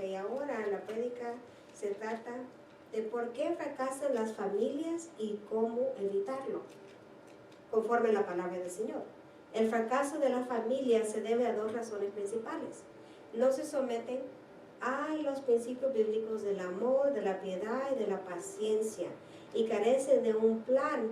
Y ahora la prédica se trata de por qué fracasan las familias y cómo evitarlo, conforme a la palabra del Señor. El fracaso de la familia se debe a dos razones principales. No se someten a los principios bíblicos del amor, de la piedad y de la paciencia, y carecen de un plan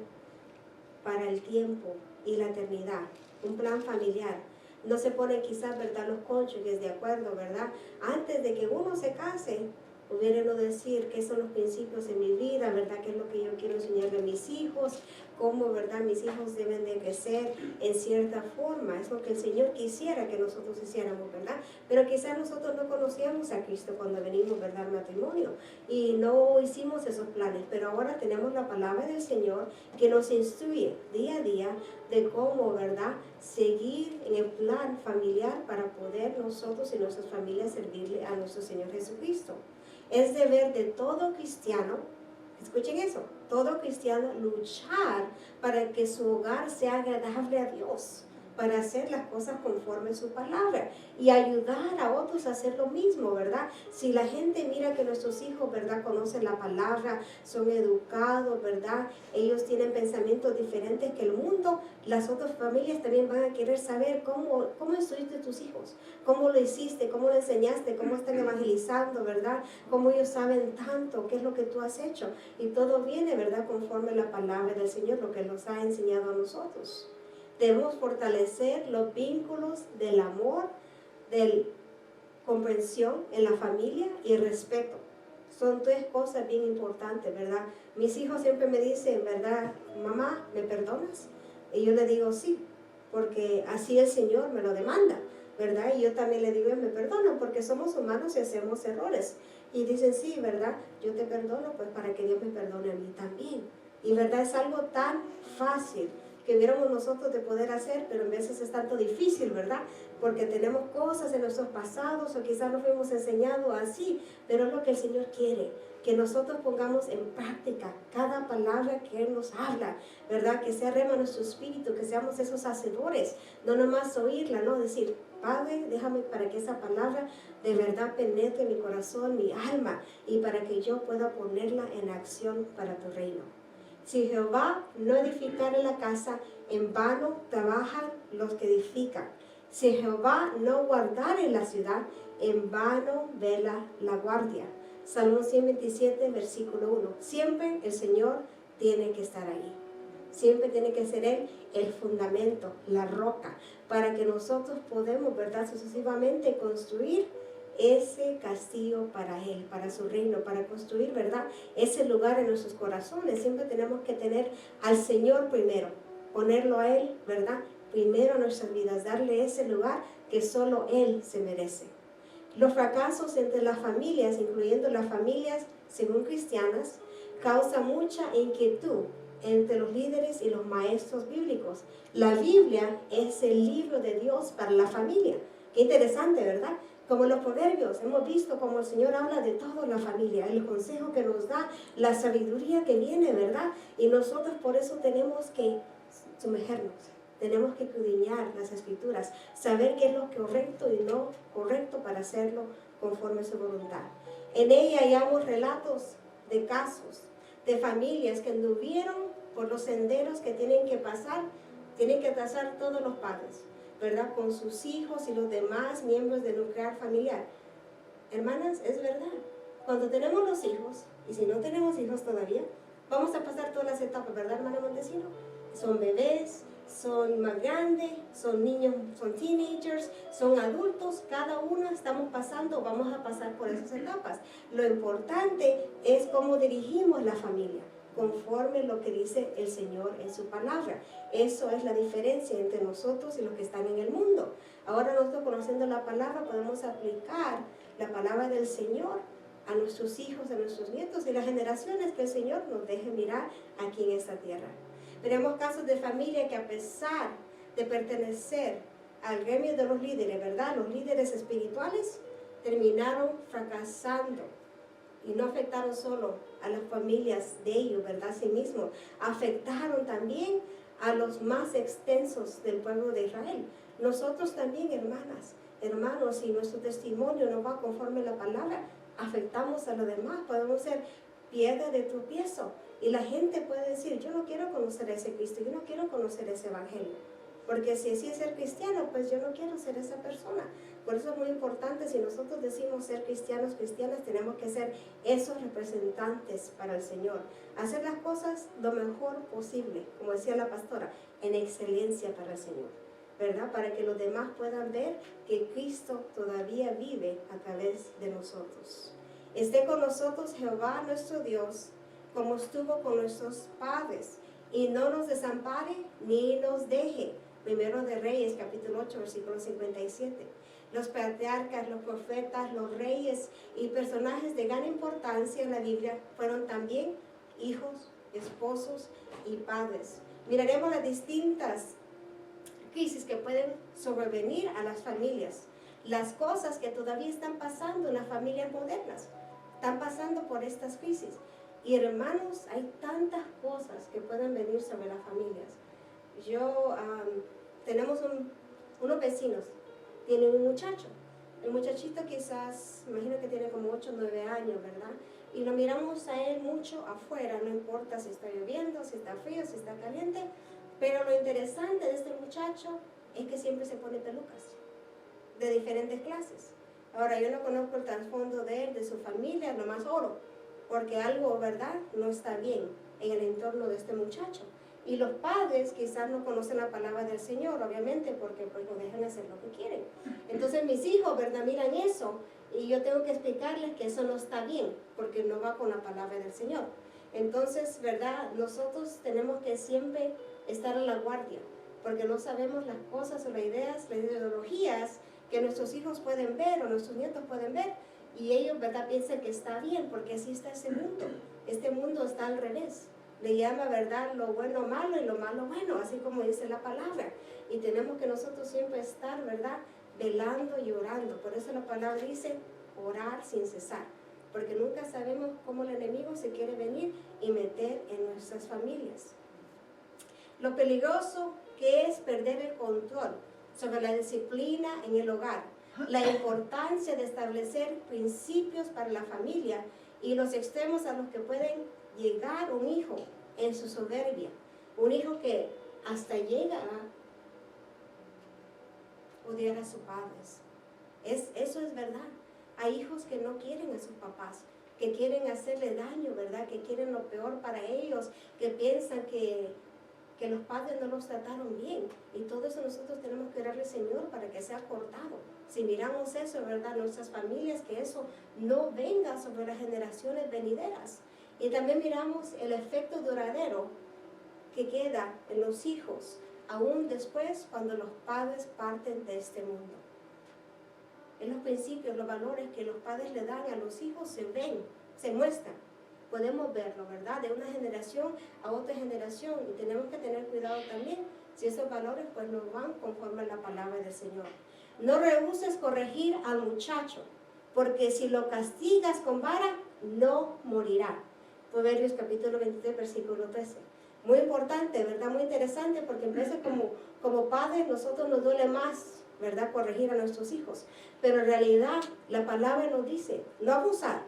para el tiempo y la eternidad, un plan familiar. No se ponen quizás, ¿verdad?, los cónyuges de acuerdo, ¿verdad? Antes de que uno se case, pudieran no decir qué son los principios en mi vida, ¿verdad? ¿Qué es lo que yo quiero enseñarle a mis hijos? Cómo, ¿verdad?, mis hijos deben de crecer en cierta forma. Es lo que el Señor quisiera que nosotros hiciéramos, ¿verdad? Pero quizás nosotros no conocíamos a Cristo cuando venimos, ¿verdad?, al matrimonio. Y no hicimos esos planes. Pero ahora tenemos la palabra del Señor que nos instruye día a día de cómo, ¿verdad?, seguir en el plan familiar para poder nosotros y nuestras familias servirle a nuestro Señor Jesucristo. Es deber de todo cristiano, escuchen eso, todo cristiano luchar para que su hogar sea agradable a Dios, para hacer las cosas conforme a su palabra y ayudar a otros a hacer lo mismo, ¿verdad? Si la gente mira que nuestros hijos, ¿verdad?, conocen la palabra, son educados, ¿verdad?, ellos tienen pensamientos diferentes que el mundo, las otras familias también van a querer saber cómo instruiste a tus hijos, cómo lo hiciste, cómo lo enseñaste, cómo están evangelizando, ¿verdad?, cómo ellos saben tanto, qué es lo que tú has hecho. Y todo viene, ¿verdad?, conforme a la palabra del Señor, lo que nos ha enseñado a nosotros. Debemos fortalecer los vínculos del amor, de comprensión en la familia y respeto. Son tres cosas bien importantes, ¿verdad? Mis hijos siempre me dicen, ¿verdad?, mamá, ¿me perdonas? Y yo le digo sí, porque así el Señor me lo demanda, ¿verdad? Y yo también le digo, me perdono, porque somos humanos y hacemos errores. Y dicen, sí, ¿verdad?, yo te perdono, pues para que Dios me perdone a mí también. Y ¿verdad?, es algo tan fácil que viéramos nosotros de poder hacer, pero a veces es tanto difícil, ¿verdad? Porque tenemos cosas en nuestros pasados o quizás nos fuimos enseñados así, pero es lo que el Señor quiere, que nosotros pongamos en práctica cada palabra que Él nos habla, ¿verdad? Que sea rema nuestro espíritu, que seamos esos hacedores, no nomás oírla, no decir, Padre, déjame para que esa palabra de verdad penetre mi corazón, mi alma, y para que yo pueda ponerla en acción para tu reino. Si Jehová no edificare la casa, en vano trabajan los que edifican. Si Jehová no guardare la ciudad, en vano vela la guardia. Salmo 127, versículo 1. Siempre el Señor tiene que estar ahí. Siempre tiene que ser Él el fundamento, la roca, para que nosotros podamos, ¿verdad?, sucesivamente construir ese castillo para Él, para su reino, para construir, ¿verdad?, ese lugar en nuestros corazones. Siempre tenemos que tener al Señor primero, ponerlo a Él, ¿verdad?, primero en nuestras vidas, darle ese lugar que solo Él se merece. Los fracasos entre las familias, incluyendo las familias según cristianas, causan mucha inquietud entre los líderes y los maestros bíblicos. La Biblia es el libro de Dios para la familia. Qué interesante, ¿verdad? Como los proverbios, hemos visto cómo el Señor habla de toda la familia, el consejo que nos da, la sabiduría que viene, ¿verdad? Y nosotros por eso tenemos que sumergernos, tenemos que escudriñar las Escrituras, saber qué es lo correcto y no correcto para hacerlo conforme a su voluntad. En ella hallamos relatos de casos, de familias que anduvieron por los senderos que tienen que pasar todos los padres, ¿verdad?, con sus hijos y los demás miembros del nuclear familiar. Hermanas, es verdad, cuando tenemos los hijos, y si no tenemos hijos todavía, vamos a pasar todas las etapas, ¿verdad, hermana Montesino? Son bebés, son más grandes, son niños, son teenagers, son adultos, cada uno vamos a pasar por esas etapas. Lo importante es cómo dirigimos la familia, conforme lo que dice el Señor en su palabra. Eso es la diferencia entre nosotros y los que están en el mundo. Ahora nosotros, conociendo la palabra, podemos aplicar la palabra del Señor a nuestros hijos, a nuestros nietos y las generaciones que el Señor nos deje mirar aquí en esta tierra. Veremos casos de familia que, a pesar de pertenecer al gremio de los líderes, ¿verdad?, los líderes espirituales, terminaron fracasando. Y no afectaron solo a las familias de ellos, ¿verdad?, a sí mismos, afectaron también a los más extensos del pueblo de Israel. Nosotros también, hermanas, hermanos, si nuestro testimonio no va conforme a la palabra, afectamos a los demás, podemos ser piedra de tropiezo. Y la gente puede decir, yo no quiero conocer a ese Cristo, yo no quiero conocer ese Evangelio. Porque si así es ser cristiano, pues yo no quiero ser esa persona. Por eso es muy importante, si nosotros decimos ser cristianos, cristianas, tenemos que ser esos representantes para el Señor. Hacer las cosas lo mejor posible, como decía la pastora, en excelencia para el Señor, ¿verdad? Para que los demás puedan ver que Cristo todavía vive a través de nosotros. Esté con nosotros Jehová nuestro Dios, como estuvo con nuestros padres, y no nos desampare ni nos deje. Primero de Reyes, capítulo 8, versículo 57. Los patriarcas, los profetas, los reyes y personajes de gran importancia en la Biblia fueron también hijos, esposos y padres. Miraremos las distintas crisis que pueden sobrevenir a las familias, las cosas que todavía están pasando en las familias modernas, están pasando por estas crisis. Y hermanos, hay tantas cosas que pueden venir sobre las familias. Tenemos unos vecinos, tienen un muchacho. El muchachito quizás, imagino que tiene como 8 o 9 años, ¿verdad? Y lo miramos a él mucho afuera, no importa si está lloviendo, si está frío, si está caliente. Pero lo interesante de este muchacho es que siempre se pone pelucas de diferentes clases. Ahora, yo no conozco el trasfondo de él, de su familia, nomás oro, porque algo, ¿verdad?, no está bien en el entorno de este muchacho. Y los padres quizás no conocen la palabra del Señor, obviamente, porque pues lo dejan hacer lo que quieren. Entonces mis hijos, ¿verdad?, miran eso y yo tengo que explicarles que eso no está bien, porque no va con la palabra del Señor. Entonces, ¿verdad?, nosotros tenemos que siempre estar a la guardia, porque no sabemos las cosas o las ideologías que nuestros hijos pueden ver o nuestros nietos pueden ver, y ellos, ¿verdad?, piensan que está bien, porque así está ese mundo. Este mundo está al revés. Le llama, ¿verdad?, lo bueno malo y lo malo bueno, así como dice la palabra. Y tenemos que nosotros siempre estar, ¿verdad?, velando y orando. Por eso la palabra dice orar sin cesar, porque nunca sabemos cómo el enemigo se quiere venir y meter en nuestras familias. Lo peligroso que es perder el control sobre la disciplina en el hogar, la importancia de establecer principios para la familia y los extremos a los que pueden llegar un hijo en su soberbia, un hijo que hasta llega a odiar a sus padres. Eso es verdad. Hay hijos que no quieren a sus papás, que quieren hacerle daño, ¿verdad?, que quieren lo peor para ellos, que piensan que los padres no los trataron bien. Y todo eso nosotros tenemos que orarle al Señor para que sea cortado. Si miramos eso, ¿verdad?, nuestras familias, que eso no venga sobre las generaciones venideras. Y también miramos el efecto duradero que queda en los hijos, aún después cuando los padres parten de este mundo. En los principios, los valores que los padres le dan a los hijos se ven, se muestran. Podemos verlo, ¿verdad?, de una generación a otra generación, y tenemos que tener cuidado también si esos valores pues no van conforme a la palabra del Señor. No rehuses corregir al muchacho, porque si lo castigas con vara, no morirá. Proverbios capítulo 23, versículo 13. Muy importante, ¿verdad?, muy interesante, porque en vez de como padres nosotros nos duele más, ¿verdad?, corregir a nuestros hijos. Pero en realidad la palabra nos dice, no abusar,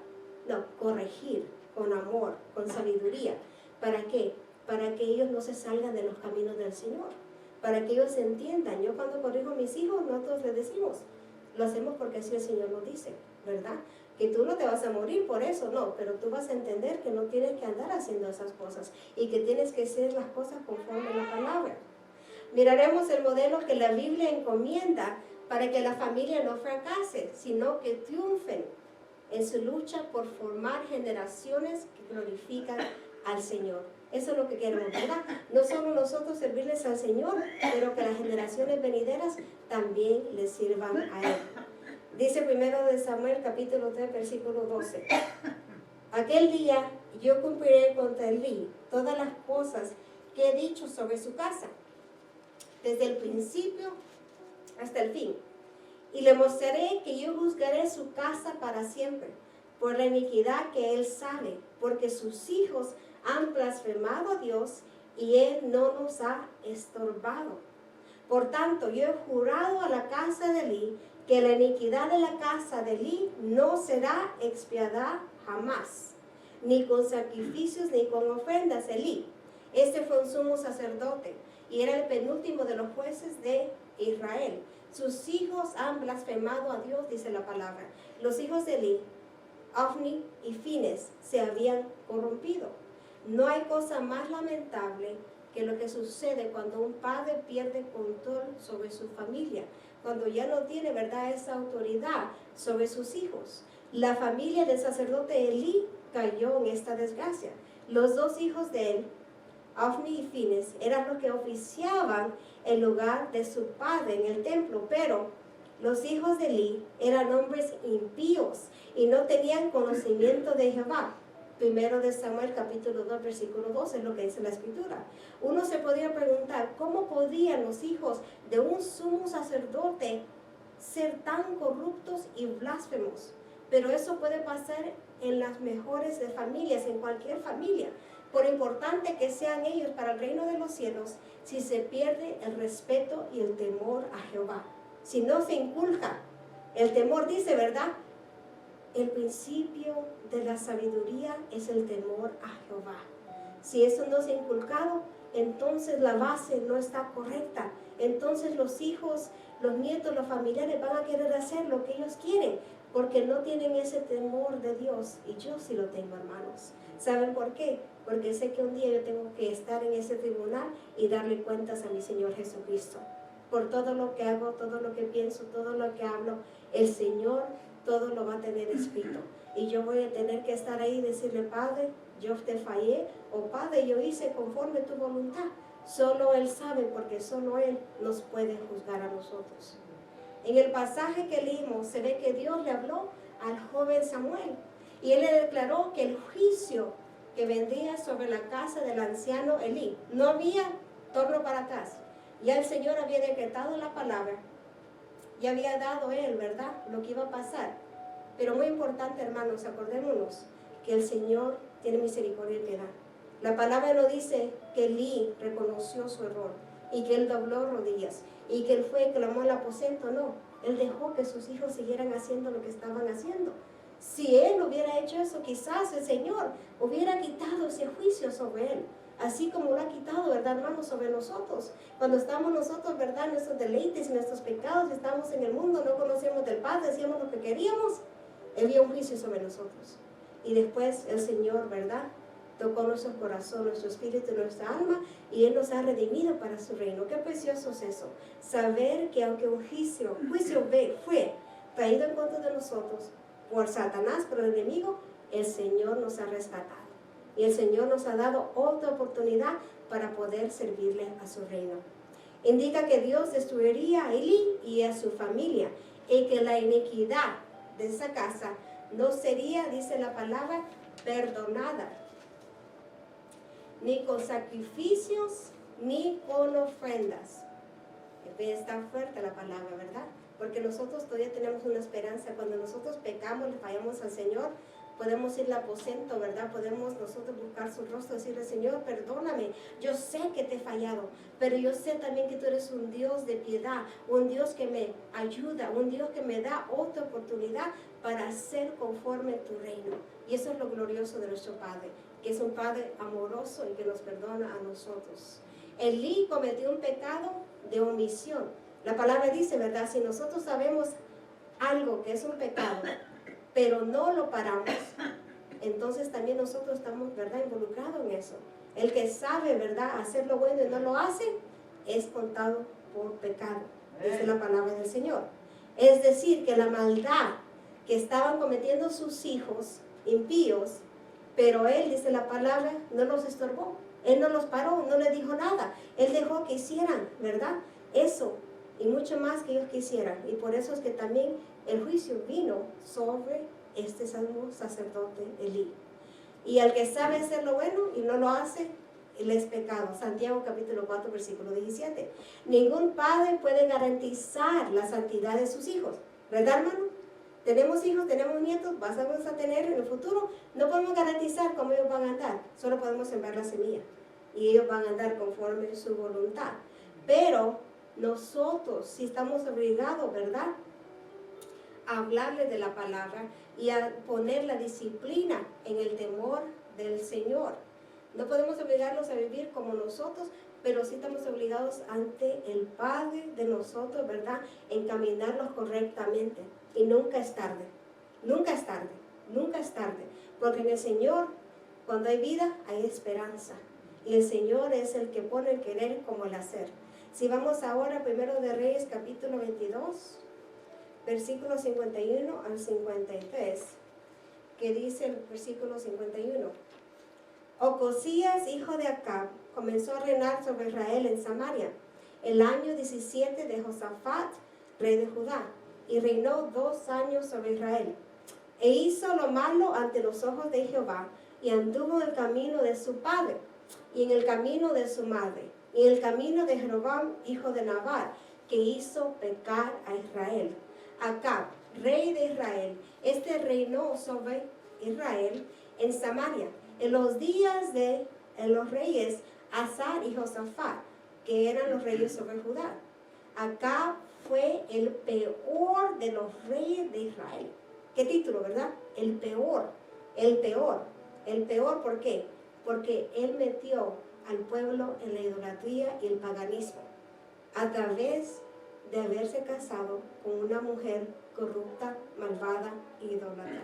no, corregir con amor, con sabiduría. ¿Para qué? Para que ellos no se salgan de los caminos del Señor, para que ellos entiendan. Yo cuando corrijo a mis hijos, nosotros les decimos, lo hacemos porque así el Señor nos dice, ¿verdad?, que tú no te vas a morir por eso, no, pero tú vas a entender que no tienes que andar haciendo esas cosas y que tienes que hacer las cosas conforme a la palabra. Miraremos el modelo que la Biblia encomienda para que la familia no fracase, sino que triunfen en su lucha por formar generaciones que glorifican al Señor. Eso es lo que queremos, ¿verdad? No solo nosotros servirles al Señor, pero que las generaciones venideras también les sirvan a Él. Dice primero de Samuel capítulo 3 versículo 12. Aquel día yo cumpliré contra Elí todas las cosas que he dicho sobre su casa, desde el principio hasta el fin. Y le mostraré que yo juzgaré su casa para siempre, por la iniquidad que él sabe, porque sus hijos han blasfemado a Dios y él no nos ha estorbado. Por tanto, yo he jurado a la casa de Elí que la iniquidad de la casa de Elí no será expiada jamás, ni con sacrificios ni con ofrendas. Elí, este fue un sumo sacerdote y era el penúltimo de los jueces de Israel. Sus hijos han blasfemado a Dios, dice la palabra. Los hijos de Elí, Ofni y Fines, se habían corrompido. No hay cosa más lamentable que lo que sucede cuando un padre pierde control sobre su familia, cuando ya no tiene, ¿verdad?, esa autoridad sobre sus hijos. La familia del sacerdote Elí cayó en esta desgracia. Los dos hijos de él, Ofni y Fines, eran los que oficiaban el lugar de su padre en el templo, pero los hijos de Elí eran hombres impíos y no tenían conocimiento de Jehová. Primero de Samuel capítulo 2 versículo 2 es lo que dice la escritura. Uno se podría preguntar, ¿cómo podían los hijos de un sumo sacerdote ser tan corruptos y blasfemos? Pero eso puede pasar en las mejores de familias, en cualquier familia. Por importante que sean ellos para el reino de los cielos, si se pierde el respeto y el temor a Jehová, si no se inculca el temor, dice, ¿verdad? El principio de la sabiduría es el temor a Jehová. Si eso no se ha inculcado, entonces la base no está correcta. Entonces los hijos, los nietos, los familiares van a querer hacer lo que ellos quieren, porque no tienen ese temor de Dios. Y yo sí lo tengo, hermanos. ¿Saben por qué? Porque sé que un día yo tengo que estar en ese tribunal y darle cuentas a mi Señor Jesucristo. Por todo lo que hago, todo lo que pienso, todo lo que hablo, el Señor todo lo va a tener escrito. Y yo voy a tener que estar ahí y decirle, Padre, yo te fallé, o Padre, yo hice conforme tu voluntad. Solo Él sabe, porque solo Él nos puede juzgar a nosotros. En el pasaje que leímos se ve que Dios le habló al joven Samuel y Él le declaró que el juicio que vendría sobre la casa del anciano Elí, no había torno para atrás. Ya el Señor había decretado la palabra, ya había dado Él, ¿verdad?, lo que iba a pasar. Pero muy importante, hermanos, acordémonos que el Señor tiene misericordia y piedad. La palabra no dice que Elí reconoció su error y que él dobló rodillas y que él fue y clamó al aposento. No, él dejó que sus hijos siguieran haciendo lo que estaban haciendo. Si él hubiera hecho eso, quizás el Señor hubiera quitado ese juicio sobre él, así como lo ha quitado, ¿verdad, hermanos?, sobre nosotros. Cuando estamos nosotros, ¿verdad?, nuestros deleites y nuestros pecados, estamos en el mundo, no conocíamos del Padre, hacíamos lo que queríamos, había un juicio sobre nosotros. Y después el Señor, ¿verdad?, tocó nuestro corazón, nuestro espíritu, nuestra alma, y Él nos ha redimido para su reino. Qué precioso es eso, saber que aunque un juicio fue traído en contra de nosotros por Satanás, por el enemigo, el Señor nos ha rescatado. Y el Señor nos ha dado otra oportunidad para poder servirle a su reino. Indica que Dios destruiría a Elí y a su familia, y que la iniquidad de esa casa no sería, dice la palabra, perdonada, ni con sacrificios, ni con ofrendas. Está fuerte la palabra, ¿verdad? Porque nosotros todavía tenemos una esperanza. Cuando nosotros pecamos, le fallamos al Señor, podemos ir al aposento, ¿verdad? Podemos nosotros buscar su rostro y decirle, Señor, perdóname, yo sé que te he fallado, pero yo sé también que tú eres un Dios de piedad, un Dios que me ayuda, un Dios que me da otra oportunidad para ser conforme a tu reino. Y eso es lo glorioso de nuestro Padre, que es un Padre amoroso y que nos perdona a nosotros. Elí cometió un pecado de omisión. La palabra dice, ¿verdad? Si nosotros sabemos algo que es un pecado, pero no lo paramos, entonces también nosotros estamos, ¿verdad?, involucrados en eso. El que sabe, ¿verdad?, hacer lo bueno y no lo hace, es contado por pecado, dice la palabra del Señor. Es decir, que la maldad que estaban cometiendo sus hijos impíos, pero Él, dice la palabra, no los estorbó. Él no los paró, no les dijo nada. Él dejó que hicieran, ¿verdad?, eso y mucho más que ellos quisieran. Y por eso es que también el juicio vino sobre este sumo sacerdote Elí. Y al que sabe hacer lo bueno y no lo hace, él es pecado. Santiago capítulo 4 versículo 17. Ningún padre puede garantizar la santidad de sus hijos, ¿verdad, hermano? Tenemos hijos, tenemos nietos, vamos a tener en el futuro. No podemos garantizar cómo ellos van a andar, solo podemos sembrar la semilla y ellos van a andar conforme a su voluntad. Pero nosotros, si estamos obligados, ¿verdad?, a hablarle de la palabra y a poner la disciplina en el temor del Señor. No podemos obligarlos a vivir como nosotros, pero sí estamos obligados ante el Padre de nosotros, ¿verdad?, encaminarlos correctamente. Y nunca es tarde, nunca es tarde, nunca es tarde, porque en el Señor, cuando hay vida, hay esperanza. Y el Señor es el que pone el querer como el hacer. Si vamos ahora a 1 de Reyes, capítulo 22, versículos 51 al 53, que dice el versículo 51. Ocosías, hijo de Acab, comenzó a reinar sobre Israel en Samaria, el año 17 de Josafat, rey de Judá, y reinó 2 años sobre Israel. E hizo lo malo ante los ojos de Jehová, y anduvo en el camino de su padre, y en el camino de su madre, y en el camino de Jeroboam, hijo de Nabat, que hizo pecar a Israel. Acab, rey de Israel, reinó sobre Israel en Samaria, en los días de los reyes Asa y Josafat, que eran los reyes sobre Judá. Acab fue el peor de los reyes de Israel. ¿Qué título, verdad? El peor, el peor, el peor. ¿Por qué? Porque él metió al pueblo en la idolatría y el paganismo a través de haberse casado con una mujer corrupta, malvada e idólatra.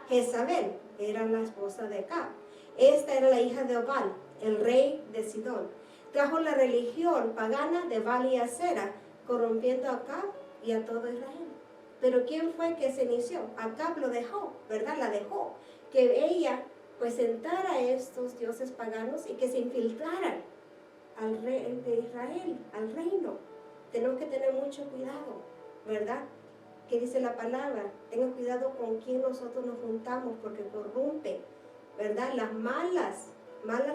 Jezabel era la esposa de Acab. Esta era la hija de Obal, el rey de Sidón. Trajo la religión pagana de Baal y Acera, corrompiendo a Acab y a todo Israel. Pero ¿quién fue que se inició? Acab lo dejó, ¿verdad? La dejó. Que ella pues sentara a estos dioses paganos y que se infiltraran al rey de Israel, al reino. Tenemos que tener mucho cuidado, ¿verdad? ¿Qué dice la palabra? Tengan cuidado con quién nosotros nos juntamos, porque corrompe, ¿verdad? Las malas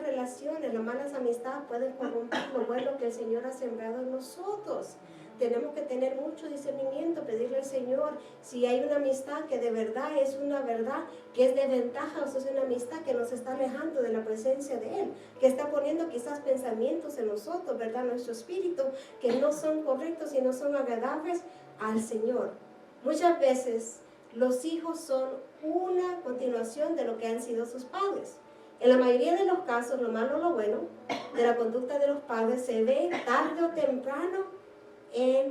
relaciones, las malas amistades pueden corromper lo bueno que el Señor ha sembrado en nosotros. Tenemos que tener mucho discernimiento, pedirle al Señor si hay una amistad que de verdad es una verdad que es de ventaja, o si es una amistad que nos está alejando de la presencia de Él, que está poniendo quizás pensamientos en nosotros, ¿verdad? Nuestro espíritu, que no son correctos y no son agradables al Señor. Muchas veces los hijos son una continuación de lo que han sido sus padres. En la mayoría de los casos, lo malo o lo bueno de la conducta de los padres se ve tarde o temprano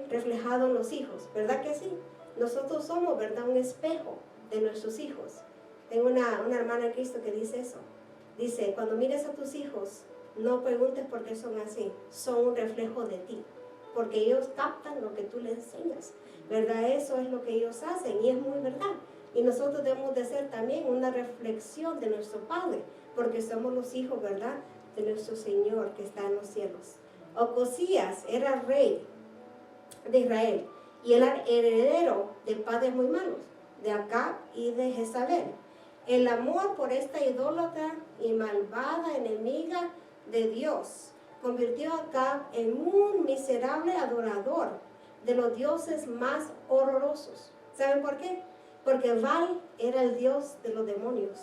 reflejado en los hijos, ¿verdad que sí? Nosotros somos, ¿verdad?, un espejo de nuestros hijos. Tengo una hermana en Cristo que dice eso. Dice, cuando mires a tus hijos, no preguntes por qué son así, son un reflejo de ti, porque ellos captan lo que tú les enseñas, ¿verdad? Eso es lo que ellos hacen y es muy verdad. Y nosotros debemos de ser también una reflexión de nuestro Padre, porque somos los hijos, ¿verdad?, de nuestro Señor que está en los cielos. Ocosías era rey de Israel y era heredero de padres muy malos, de Acab y de Jezabel. El amor por esta idólatra y malvada enemiga de Dios convirtió a Acab en un miserable adorador de los dioses más horrorosos. ¿Saben por qué? Porque Baal era el dios de los demonios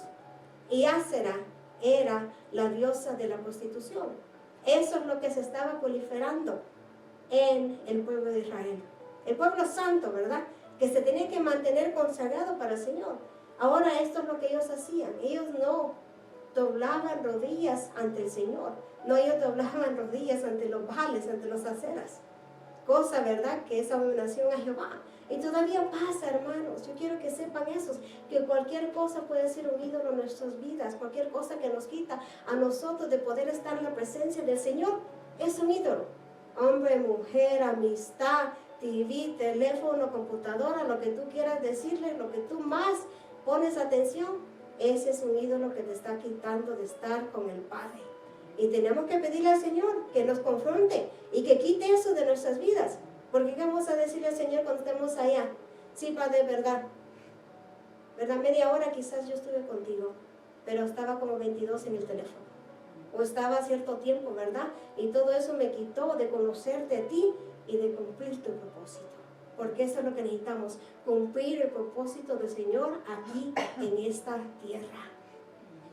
y Acera era la diosa de la prostitución. Eso es lo que se estaba proliferando en el pueblo de Israel. El pueblo santo, ¿verdad?, que se tenía que mantener consagrado para el Señor. Ahora esto es lo que ellos hacían. Ellos no doblaban rodillas ante el Señor. No, ellos doblaban rodillas ante los Baales, ante los Aceras. Cosa, ¿verdad?, que es abominación a Jehová. Y todavía pasa, hermanos. Yo quiero que sepan eso, que cualquier cosa puede ser un ídolo en nuestras vidas. Cualquier cosa que nos quita a nosotros de poder estar en la presencia del Señor es un ídolo. Hombre, mujer, amistad, TV, teléfono, computadora, lo que tú quieras decirle, lo que tú más pones atención, ese es un ídolo que te está quitando de estar con el Padre. Y tenemos que pedirle al Señor que nos confronte y que quite eso de nuestras vidas. Porque ¿qué vamos a decirle al Señor cuando estemos allá? Sí, Padre, ¿verdad? Media hora quizás yo estuve contigo, pero estaba como 22 en el teléfono. O estaba cierto tiempo, ¿verdad? Y todo eso me quitó de conocerte a ti y de cumplir tu propósito. Porque eso es lo que necesitamos, cumplir el propósito del Señor aquí en esta tierra.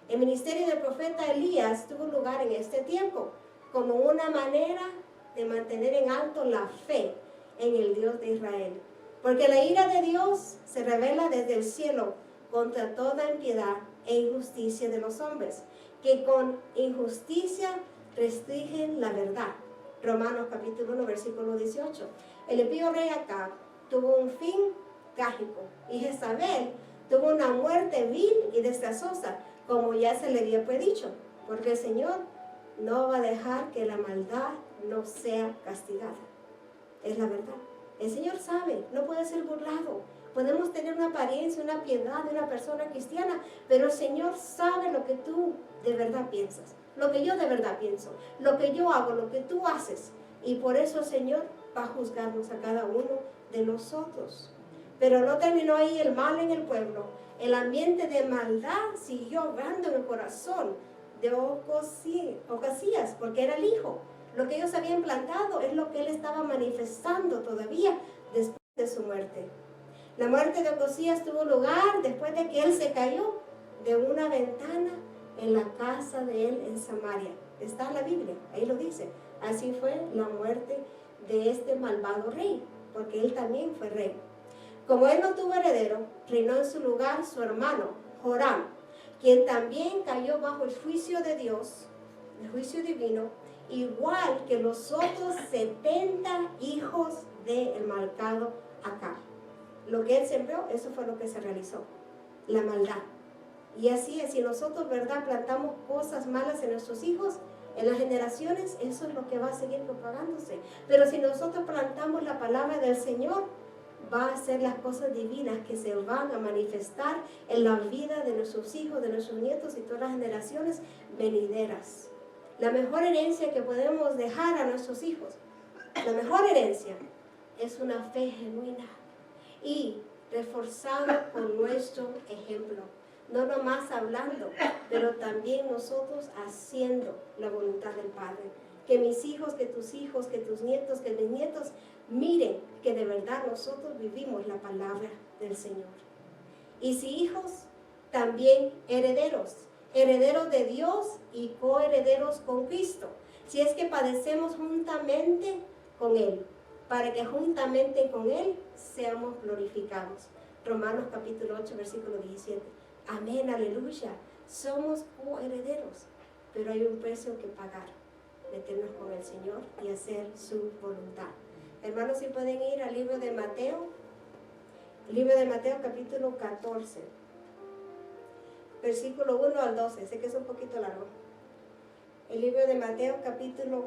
El ministerio del profeta Elías tuvo lugar en este tiempo como una manera de mantener en alto la fe en el Dios de Israel. Porque la ira de Dios se revela desde el cielo contra toda impiedad e injusticia de los hombres, que con injusticia restringen la verdad. Romanos capítulo 1, versículo 18. El impío rey Acab tuvo un fin trágico y Jezabel tuvo una muerte vil y desgrazosa, como ya se le había predicho, porque el Señor no va a dejar que la maldad no sea castigada. Es la verdad. El Señor sabe, no puede ser burlado. Podemos tener una apariencia, una piedad de una persona cristiana, pero el Señor sabe lo que tú de verdad piensas, lo que yo de verdad pienso, lo que yo hago, lo que tú haces. Y por eso el Señor va a juzgarnos a cada uno de nosotros. Pero no terminó ahí el mal en el pueblo. El ambiente de maldad siguió obrando en el corazón de Ocasías, porque era el hijo. Lo que ellos habían plantado es lo que él estaba manifestando todavía después de su muerte. La muerte de Ocasías tuvo lugar después de que él se cayó de una ventana en la casa de él en Samaria. Está en la Biblia, ahí lo dice. Así fue la muerte de este malvado rey, porque él también fue rey. Como él no tuvo heredero, reinó en su lugar su hermano, Joram, quien también cayó bajo el juicio de Dios, el juicio divino, igual que los otros 70 hijos del malvado Acab. Lo que él sembró, eso fue lo que se realizó, la maldad. Y así es, si nosotros, ¿verdad?, plantamos cosas malas en nuestros hijos, en las generaciones, eso es lo que va a seguir propagándose. Pero si nosotros plantamos la palabra del Señor, va a ser las cosas divinas que se van a manifestar en la vida de nuestros hijos, de nuestros nietos y todas las generaciones venideras. La mejor herencia que podemos dejar a nuestros hijos, la mejor herencia, es una fe genuina y reforzada con nuestro ejemplo. No nomás hablando, pero también nosotros haciendo la voluntad del Padre. Que mis hijos, que tus nietos, que mis nietos miren que de verdad nosotros vivimos la palabra del Señor. Y si hijos, también herederos, herederos de Dios y coherederos con Cristo. Si es que padecemos juntamente con Él, para que juntamente con Él seamos glorificados. Romanos capítulo 8, versículo 17. Amén, aleluya. Somos coherederos, pero hay un precio que pagar. Meternos con el Señor y hacer su voluntad. Hermanos, si pueden ir al libro de Mateo, capítulo 14, versículo 1 al 12, sé que es un poquito largo. El libro de Mateo, capítulo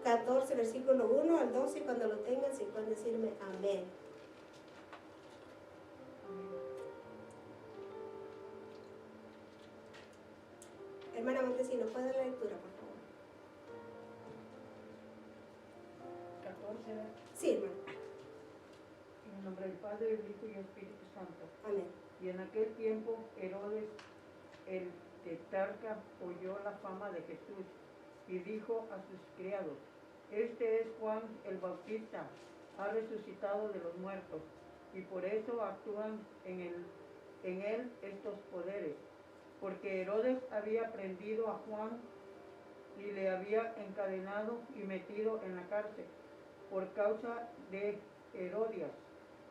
14, versículo 1 al 12, cuando lo tengan, si pueden decirme amén. Hermana Montesino, ¿puede dar la lectura, por favor? 14. Sí, hermano. En el nombre del Padre, del Hijo y del Espíritu Santo. Amén. Y en aquel tiempo Herodes el tetrarca oyó la fama de Jesús y dijo a sus criados: Este es Juan el Bautista, ha resucitado de los muertos, y por eso actúan en él estos poderes. Porque Herodes había prendido a Juan y le había encadenado y metido en la cárcel por causa de Herodias,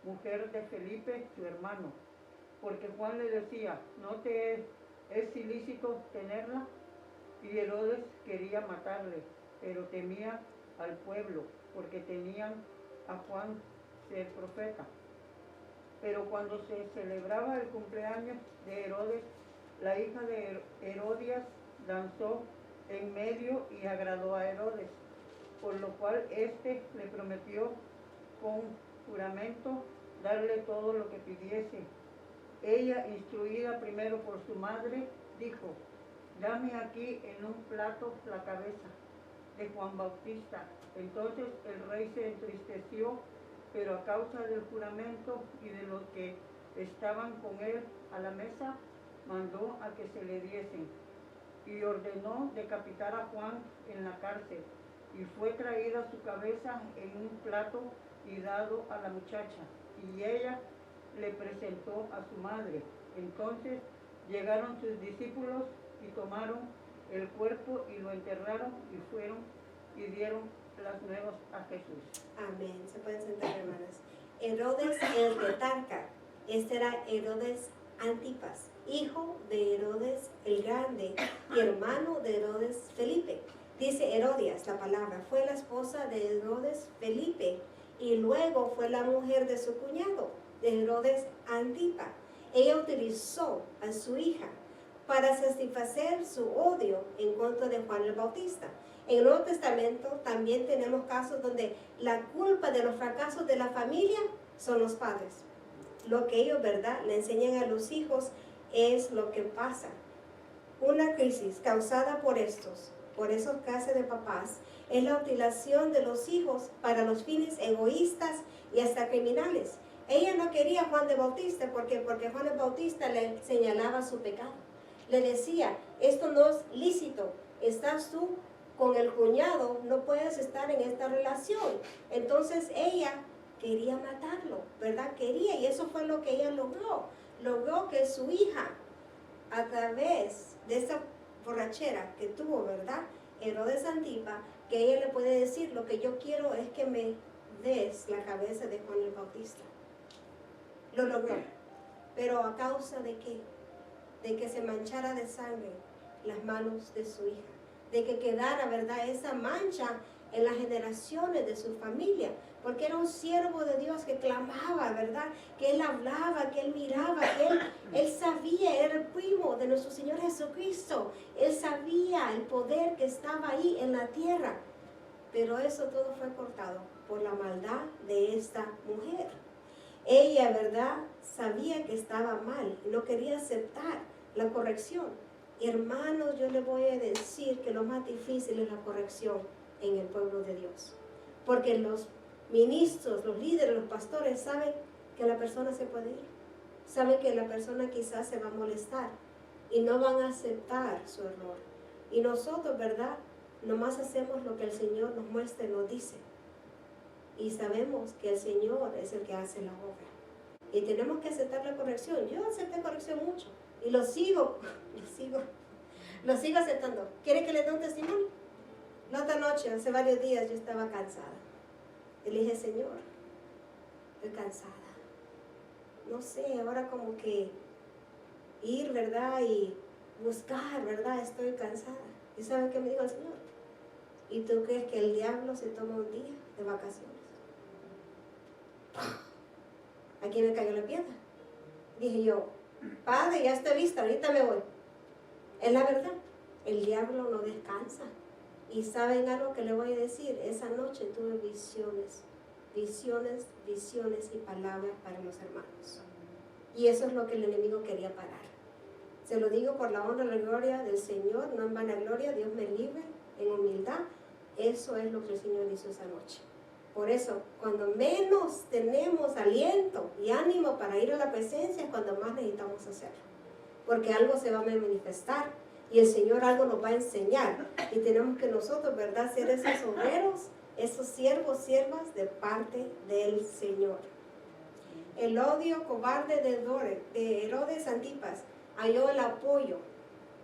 mujer de Felipe, su hermano. Porque Juan le decía: ¿no te es ilícito tenerla? Y Herodes quería matarle, pero temía al pueblo, porque tenían a Juan ser profeta. Pero cuando se celebraba el cumpleaños de Herodes, la hija de Herodias danzó en medio y agradó a Herodes, por lo cual éste le prometió con juramento darle todo lo que pidiese. Ella, instruida primero por su madre, dijo: Dame aquí en un plato la cabeza de Juan Bautista. Entonces el rey se entristeció, pero a causa del juramento y de los que estaban con él a la mesa, mandó a que se le diesen, y ordenó decapitar a Juan en la cárcel. Y fue traída su cabeza en un plato y dado a la muchacha, y ella le presentó a su madre. Entonces llegaron sus discípulos y tomaron el cuerpo y lo enterraron, y fueron y dieron las nuevas a Jesús. Amén. Se pueden sentar, hermanas. Herodes el tetrarca. Este era Herodes Antipas, hijo de Herodes el Grande y hermano de Herodes Felipe. Dice Herodias, la palabra, fue la esposa de Herodes Felipe y luego fue la mujer de su cuñado, de Herodes Antipa. Ella utilizó a su hija para satisfacer su odio en contra de Juan el Bautista. En el Nuevo Testamento también tenemos casos donde la culpa de los fracasos de la familia son los padres. Lo que ellos, ¿verdad?, le enseñan a los hijos es lo que pasa. Una crisis causada por esos clases de papás, es la utilización de los hijos para los fines egoístas y hasta criminales. Ella no quería a Juan de Bautista, porque Juan el Bautista le señalaba su pecado. Le decía, esto no es lícito, estás tú con el cuñado, no puedes estar en esta relación. Entonces ella quería matarlo, ¿verdad? Quería, y eso fue lo que ella logró. Logró que su hija, a través de esa borrachera que tuvo, ¿verdad?, Herodes Antipa, que ella le puede decir, lo que yo quiero es que me des la cabeza de Juan el Bautista. Lo logró. ¿Pero a causa de qué? De que se manchara de sangre las manos de su hija, de que quedara, ¿verdad?, esa mancha en las generaciones de su familia, porque era un siervo de Dios que clamaba, ¿verdad?, que él hablaba, que él miraba, que él sabía, era el primo de nuestro Señor Jesucristo, él sabía el poder que estaba ahí en la tierra, pero eso todo fue cortado por la maldad de esta mujer. Ella, ¿verdad?, sabía que estaba mal y no quería aceptar la corrección. Hermanos, yo les voy a decir que lo más difícil es la corrección en el pueblo de Dios. Porque los ministros, los líderes, los pastores saben que la persona se puede ir. Saben que la persona quizás se va a molestar y no van a aceptar su error. Y nosotros, ¿verdad?, nomás hacemos lo que el Señor nos muestra y nos dice. Y sabemos que el Señor es el que hace la obra. Y tenemos que aceptar la corrección. Yo acepté corrección mucho. Y lo sigo aceptando. ¿Quiere que le dé un testimonio? La otra noche, hace varios días, yo estaba cansada. Y le dije, Señor, estoy cansada. No sé, ahora como que ir, ¿verdad?, y buscar, ¿verdad?, estoy cansada. ¿Y saben qué me dijo el Señor? ¿Y tú crees que el diablo se toma un día de vacaciones? Aquí me cayó la piedra. Dije yo, Padre, ya estoy lista, ahorita me voy. Es la verdad, el diablo no descansa. Y ¿saben algo que le voy a decir? Esa noche tuve visiones y palabras para los hermanos. Y eso es lo que el enemigo quería parar. Se lo digo por la honra y la gloria del Señor, no en vanagloria, Dios me libre, en humildad. Eso es lo que el Señor hizo esa noche. Por eso, cuando menos tenemos aliento y ánimo para ir a la presencia, es cuando más necesitamos hacerlo. Porque algo se va a manifestar y el Señor algo nos va a enseñar. Y tenemos que nosotros, ¿verdad?, ser esos obreros, esos siervos, siervas de parte del Señor. El odio cobarde de Herodes Antipas halló el apoyo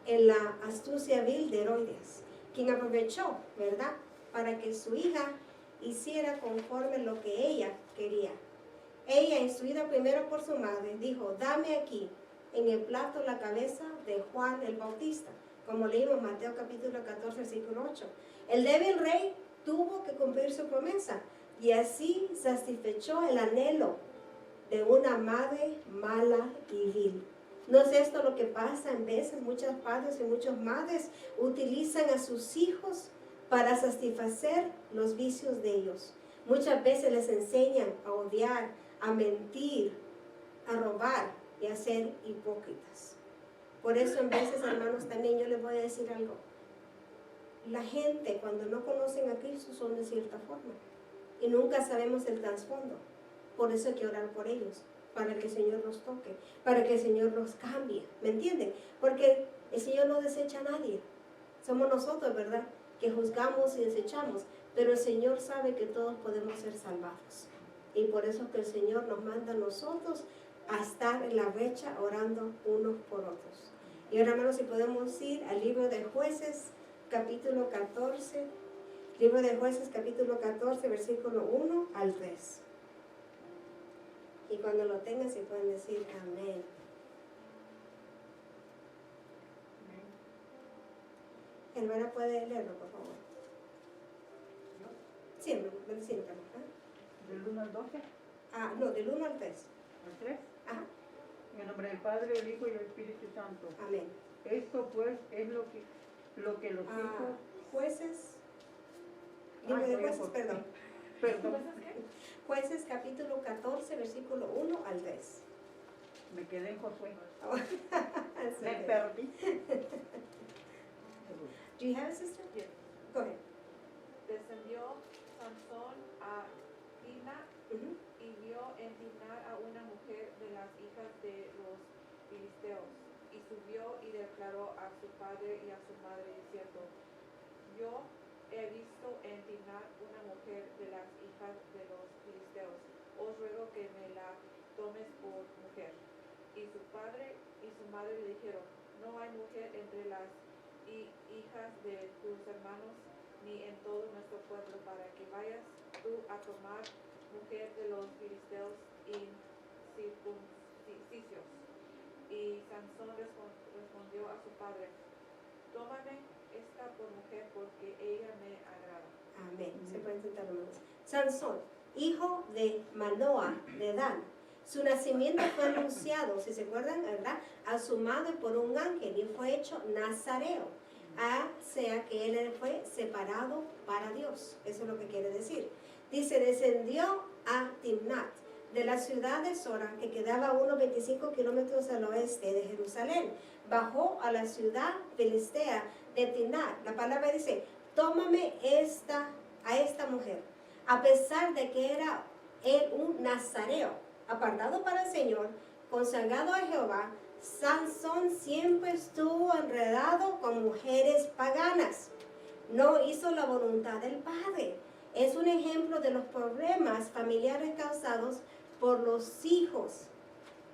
en la astucia vil de Herodes, quien aprovechó, ¿verdad?, para que su hija hiciera conforme lo que ella quería. Ella, instruida primero por su madre, dijo, dame aquí en el plato la cabeza de Juan el Bautista, como leímos Mateo capítulo 14, versículo 8. El débil rey tuvo que cumplir su promesa y así satisfechó el anhelo de una madre mala y vil. ¿No es esto lo que pasa en veces? Muchos padres y muchas madres utilizan a sus hijos para satisfacer los vicios de ellos. Muchas veces les enseñan a odiar, a mentir, a robar y a ser hipócritas. Por eso en veces, hermanos, también yo les voy a decir algo. La gente cuando no conocen a Cristo son de cierta forma y nunca sabemos el trasfondo. Por eso hay que orar por ellos, para que el Señor los toque, para que el Señor los cambie. ¿Me entienden? Porque el Señor no desecha a nadie. Somos nosotros, ¿verdad?, que juzgamos y desechamos, pero el Señor sabe que todos podemos ser salvados. Y por eso que el Señor nos manda a nosotros a estar en la brecha orando unos por otros. Y ahora, hermanos, si podemos ir al libro de Jueces, capítulo 14, libro de Jueces, capítulo 14, versículo 1 al 3. Y cuando lo tengan, se pueden decir amén. Hermana, ¿puede leerlo, por favor? Sí, hermano, sí, hermano. Del 1 al 12, No, del 1 al 3. al 3. Ajá, En el nombre del Padre, el Hijo y el Espíritu Santo. amén. Esto pues es lo que los hijos... Jueces, libro de estoy Jueces, por- perdón. Perdón, Jueces capítulo 14, versículo 1 al 3. me quedé en Josué. That's Me okay. perdí. Do you have a sister? Yes. Go ahead. Descendió Sansón a Timna Ujú. y vio en Timna a una mujer de las hijas de los filisteos. Y subió y declaró a su padre y a su madre diciendo: Yo he visto en Timna una mujer de las hijas de los filisteos. Os ruego que me la tomes por mujer. Y su padre y su madre le dijeron: No hay mujer entre las hijas de tus hermanos ni en todo nuestro pueblo para que vayas tú a tomar mujer de los filisteos incircuncisos. Y Sansón respondió a su padre: Tómame esta por mujer porque ella me agrada. Amén. Se pueden sentar, hermanos. Sansón, hijo de Manoa de Dan. Su nacimiento fue anunciado, si se acuerdan, ¿verdad?, a su madre por un ángel y fue hecho nazareo. Sea que él fue separado para Dios. Eso es lo que quiere decir. Dice, descendió a Timnat, de la ciudad de Sora, que quedaba a unos 25 kilómetros al oeste de Jerusalén. Bajó a la ciudad filistea de Timnat. La palabra dice, tómame a esta mujer. A pesar de que era él un nazareo, apartado para el Señor, consagrado a Jehová, Sansón siempre estuvo enredado con mujeres paganas. No hizo la voluntad del Padre. Es un ejemplo de los problemas familiares causados por los hijos,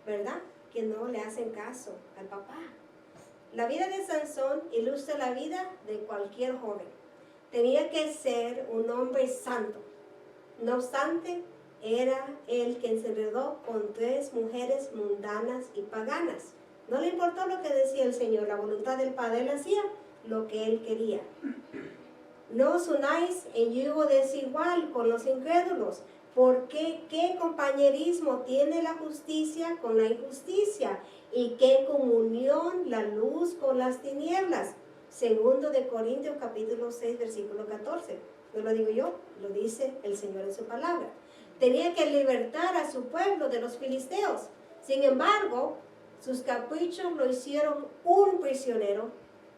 ¿verdad?, que no le hacen caso al papá. La vida de Sansón ilustra la vida de cualquier joven. Tenía que ser un hombre santo. No obstante, era él quien se enredó con 3 mujeres mundanas y paganas. No le importó lo que decía el Señor, la voluntad del Padre. Él hacía lo que él quería. No os unáis en yugo desigual con los incrédulos, porque ¿qué compañerismo tiene la justicia con la injusticia? ¿Y qué comunión la luz con las tinieblas? Segundo de Corintios capítulo 6, versículo 14. No lo digo yo, lo dice el Señor en su palabra. Tenía que libertar a su pueblo de los filisteos. Sin embargo, sus caprichos lo hicieron un prisionero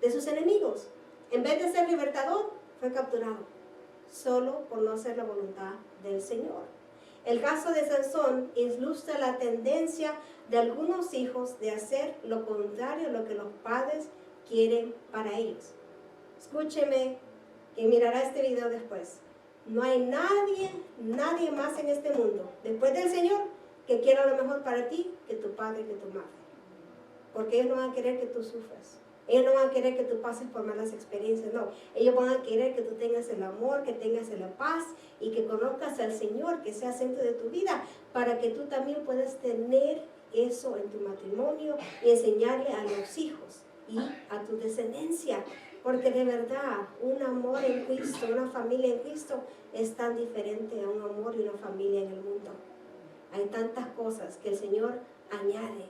de sus enemigos. En vez de ser libertador, fue capturado, solo por no hacer la voluntad del Señor. El caso de Sansón ilustra la tendencia de algunos hijos de hacer lo contrario a lo que los padres quieren para ellos. Escúcheme, que mirará este video después. No hay nadie más en este mundo, después del Señor, que quiera lo mejor para ti que tu padre y que tu madre. Porque ellos no van a querer que tú sufras. Ellos no van a querer que tú pases por malas experiencias, no. Ellos van a querer que tú tengas el amor, que tengas la paz y que conozcas al Señor, que sea centro de tu vida, para que tú también puedas tener eso en tu matrimonio y enseñarle a los hijos y a tu descendencia. Porque de verdad, un amor en Cristo, una familia en Cristo, es tan diferente a un amor y una familia en el mundo. Hay tantas cosas que el Señor añade.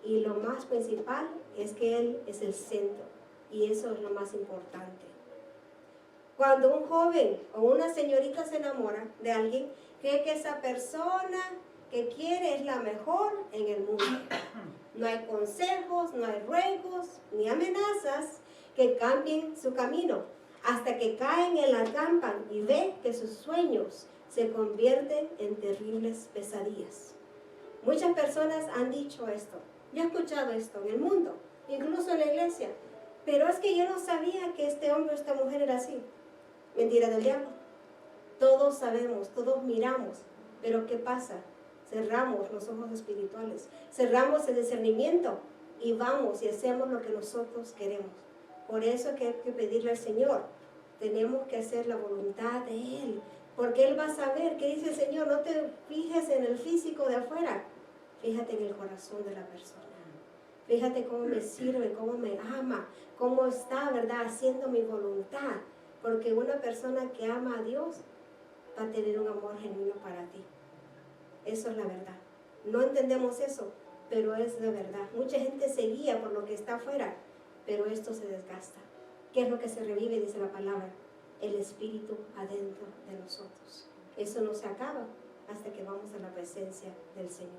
Y lo más principal es que Él es el centro. Y eso es lo más importante. Cuando un joven o una señorita se enamora de alguien, cree que esa persona que quiere es la mejor en el mundo. No hay consejos, no hay ruegos, ni amenazas que cambien su camino, hasta que caen en la trampa y ven que sus sueños se convierten en terribles pesadillas. Muchas personas han dicho esto. Yo he escuchado esto en el mundo, incluso en la iglesia. Pero es que yo no sabía que este hombre o esta mujer era así. Mentira del diablo. Todos sabemos, todos miramos. Pero ¿qué pasa? Cerramos los ojos espirituales. Cerramos el discernimiento y vamos y hacemos lo que nosotros queremos. Por eso que hay que pedirle al Señor. Tenemos que hacer la voluntad de Él. Porque Él va a saber que dice el Señor, no te fijes en el físico de afuera, fíjate en el corazón de la persona. Fíjate cómo me sirve, cómo me ama, cómo está, ¿verdad?, haciendo mi voluntad. Porque una persona que ama a Dios va a tener un amor genuino para ti. Eso es la verdad. No entendemos eso, pero es la verdad. Mucha gente se guía por lo que está afuera, pero esto se desgasta. ¿Qué es lo que se revive? Dice la palabra. El espíritu adentro de nosotros. Eso no se acaba hasta que vamos a la presencia del Señor.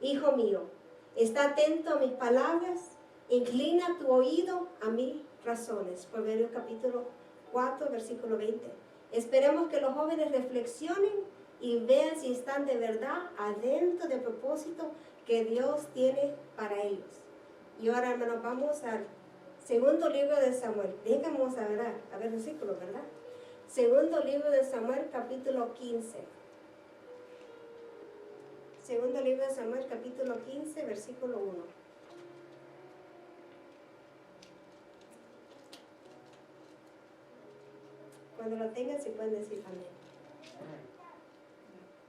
Hijo mío, está atento a mis palabras, inclina tu oído a mis razones. Proverbios capítulo 4, versículo 20. Esperemos que los jóvenes reflexionen y vean si están de verdad adentro del propósito que Dios tiene para ellos. Y ahora, hermanos, vamos al segundo libro de Samuel. Vamos a ver versículos, ¿verdad? Segundo libro de Samuel, capítulo 15. Segundo libro de Samuel, capítulo 15, versículo 1. Cuando lo tengan, se pueden decir amén.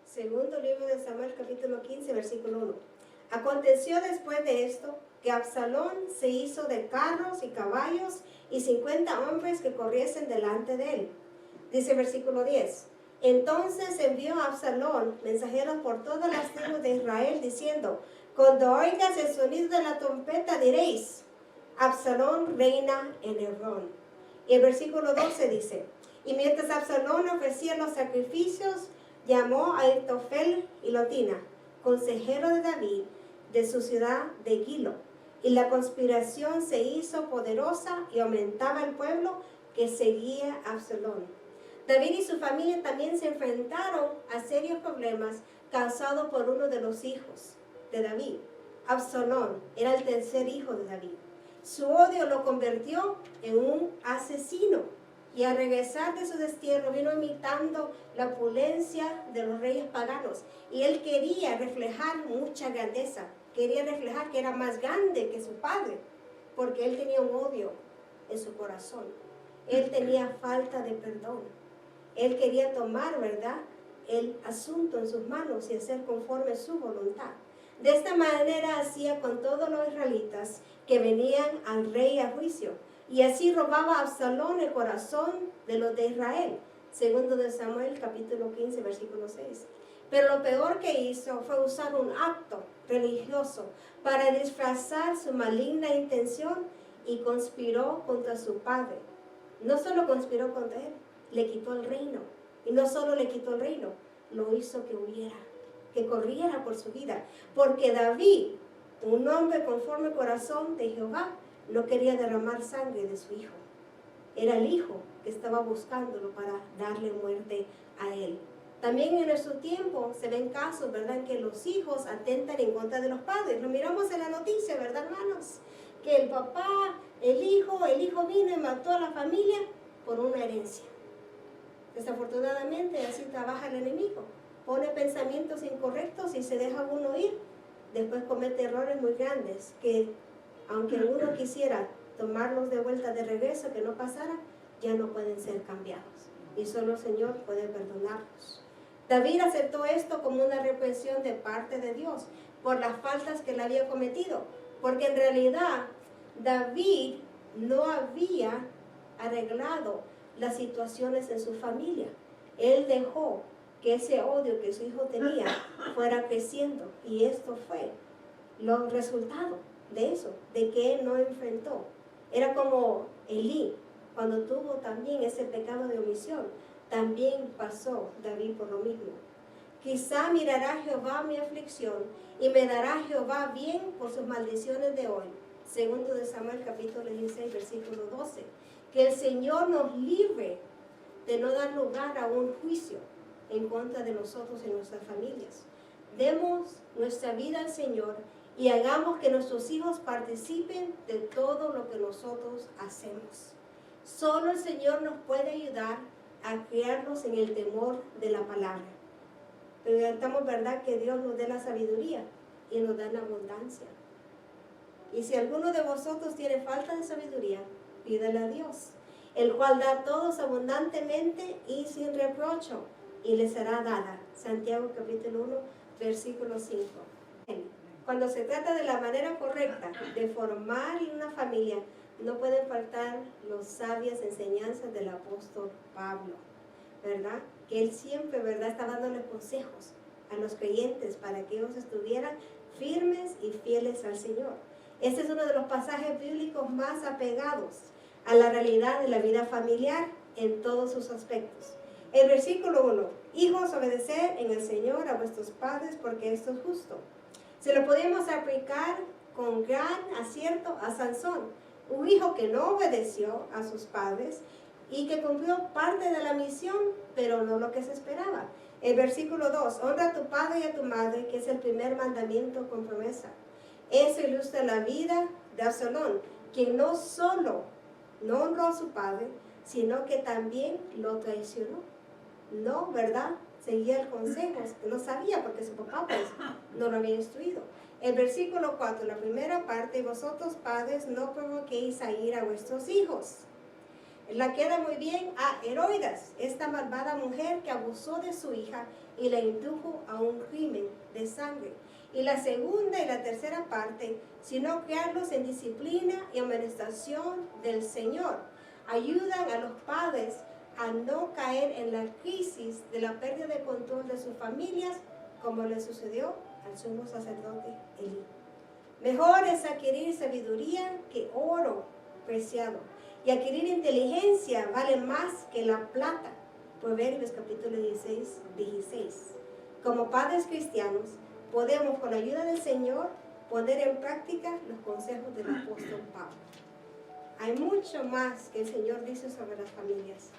Segundo libro de Samuel, capítulo 15, versículo 1. Aconteció después de esto que Absalón se hizo de carros y caballos y 50 hombres que corriesen delante de él. Dice versículo 10. Entonces envió a Absalón mensajeros por todas las tribus de Israel diciendo: cuando oigas el sonido de la trompeta diréis: Absalón reina en Hebrón. Y el versículo 12 dice: y mientras Absalón ofrecía los sacrificios, llamó a Ahitofel y Lotina, consejero de David, de su ciudad de Gilo. Y la conspiración se hizo poderosa y aumentaba el pueblo que seguía a Absalón. David y su familia también se enfrentaron a serios problemas causados por uno de los hijos de David. Absalón era el tercer hijo de David. Su odio lo convirtió en un asesino. Y al regresar de su destierro vino imitando la opulencia de los reyes paganos. Y él quería reflejar mucha grandeza. Quería reflejar que era más grande que su padre. Porque él tenía un odio en su corazón. Él tenía falta de perdón. Él quería tomar, ¿verdad?, el asunto en sus manos y hacer conforme su voluntad. De esta manera hacía con todos los israelitas que venían al rey a juicio. Y así robaba a Absalón el corazón de los de Israel. Segundo de Samuel, capítulo 15, versículo 6. Pero lo peor que hizo fue usar un acto religioso para disfrazar su maligna intención y conspiró contra su padre. No solo conspiró contra él, le quitó el reino. Y no solo le quitó el reino, lo hizo que huyera, que corriera por su vida. Porque David, un hombre conforme al corazón de Jehová, no quería derramar sangre de su hijo. Era el hijo que estaba buscándolo para darle muerte a él. También en nuestro tiempo se ven casos, ¿verdad?, en que los hijos atentan en contra de los padres. Lo miramos en la noticia, ¿verdad, hermanos? Que el papá, el hijo vino y mató a la familia por una herencia. Desafortunadamente así trabaja el enemigo. Pone pensamientos incorrectos y se deja uno ir. Después comete errores muy grandes que, aunque uno quisiera tomarlos de vuelta de regreso, que no pasara, ya no pueden ser cambiados. Y solo el Señor puede perdonarlos. David aceptó esto como una reprensión de parte de Dios por las faltas que él había cometido. Porque en realidad David no había arreglado las situaciones en su familia. Él dejó que ese odio que su hijo tenía fuera creciendo. Y esto fue los resultados de eso, de que él no enfrentó. Era como Elí, cuando tuvo también ese pecado de omisión, también pasó David por lo mismo. Quizá mirará Jehová mi aflicción y me dará Jehová bien por sus maldiciones de hoy. Segundo de Samuel capítulo 16, versículo 12. Que el Señor nos libre de no dar lugar a un juicio en contra de nosotros y nuestras familias. Demos nuestra vida al Señor y hagamos que nuestros hijos participen de todo lo que nosotros hacemos. Solo el Señor nos puede ayudar a criarnos en el temor de la palabra. Preguntamos, ¿verdad?, que Dios nos dé la sabiduría y nos da la abundancia. Y si alguno de vosotros tiene falta de sabiduría, pídale a Dios, el cual da a todos abundantemente y sin reprocho, y le será dada. Santiago capítulo 1, versículo 5. Cuando se trata de la manera correcta de formar una familia, no pueden faltar las sabias enseñanzas del apóstol Pablo, ¿verdad? Que él siempre, ¿verdad?, está dándole consejos a los creyentes para que ellos estuvieran firmes y fieles al Señor. Este es uno de los pasajes bíblicos más apegados a la realidad de la vida familiar en todos sus aspectos. El versículo 1, hijos, obedeced en el Señor a vuestros padres porque esto es justo. Se lo podemos aplicar con gran acierto a Sansón, un hijo que no obedeció a sus padres y que cumplió parte de la misión, pero no lo que se esperaba. El versículo 2, honra a tu padre y a tu madre, que es el primer mandamiento con promesa. Eso ilustra la vida de Absalón, quien no solo no honró a su padre, sino que también lo traicionó. No, ¿verdad? Seguía el consejo, no sabía porque su papá pues no lo había instruido. El versículo 4, la primera parte, vosotros padres no provoquéis a ir a vuestros hijos. La queda muy bien a Heroías, esta malvada mujer que abusó de su hija y la indujo a un crimen de sangre. Y la segunda y la tercera parte, sino criarlos en disciplina y amonestación del Señor. Ayudan a los padres a no caer en la crisis de la pérdida de control de sus familias, como le sucedió al sumo sacerdote Elí. Mejor es adquirir sabiduría que oro preciado, y adquirir inteligencia vale más que la plata. Proverbios capítulo 16. Como padres cristianos, podemos con la ayuda del Señor poner en práctica los consejos del apóstol Pablo. Hay mucho más que el Señor dice sobre las familias.